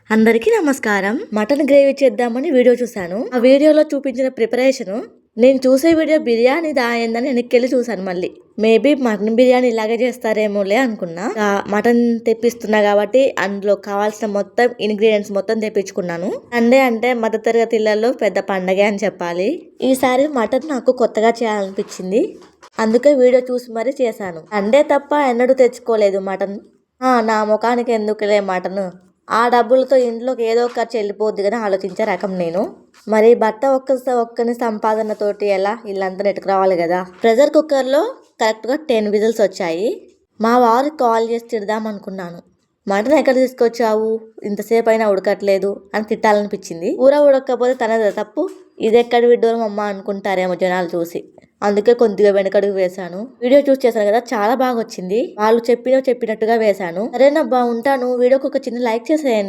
అందరికీ నమస్కారం. Mutton gravy చేద్దామని వీడియో చూశాను. ఆ వీడియోలో చూపించిన ప్రిపరేషన్ నేను చూసే వీడియో బిర్యానీ దాయిందని వెనక్కి చూశాను. మళ్ళీ మేబీ మటన్ బిర్యానీ ఇలాగే చేస్తారేమోలే అనుకున్నా. మటన్ తెప్పిస్తున్నా కాబట్టి అందులో కావాల్సిన మొత్తం ఇంగ్రీడియంట్స్ మొత్తం తెప్పించుకున్నాను. సండే అంటే మధ్య తరగతి ఇళ్లలో పెద్ద పండగే అని చెప్పాలి. ఈసారి మటన్ నాకు కొత్తగా చేయాలనిపించింది. అందుకే వీడియో చూసి మరీ చేశాను. సండే తప్ప ఎన్నడూ తెచ్చుకోలేదు మటన్. నా ముఖానికి ఎందుకులే మటన్, ఆ డబ్బులతో ఇంట్లోకి ఏదో ఖర్చు వెళ్ళిపోద్ది కానీ ఆలోచించే రకం నేను. మరి భర్త ఒక్కని సంపాదనతోటి ఎలా ఇల్లంతా నెట్టుకురావాలి కదా. ప్రెషర్ కుక్కర్లో కరెక్ట్గా 10 విజిల్స్ వచ్చాయి. మా వారికి కాల్ చేసి తిడదాం అనుకున్నాను. మటన్ ఎక్కడ తీసుకొచ్చావు, ఇంతసేపు అయినా ఉడకట్లేదు అని తిట్టాలనిపించింది. కూర ఉడకపోతే తనదే తప్పు, ఇది ఎక్కడ విడ్డోరం అమ్మ అనుకుంటారేమో జనాలు చూసి. అందుకే కొద్దిగా వెనకడుగు వేశాను. వీడియో చూసి చేశాను కదా, చాలా బాగా వచ్చింది. వాళ్ళు చెప్పినట్టుగా వేశాను. సరేనబ్బా, ఉంటాను. వీడియోకి ఒక చిన్న లైక్ చేసేయండి.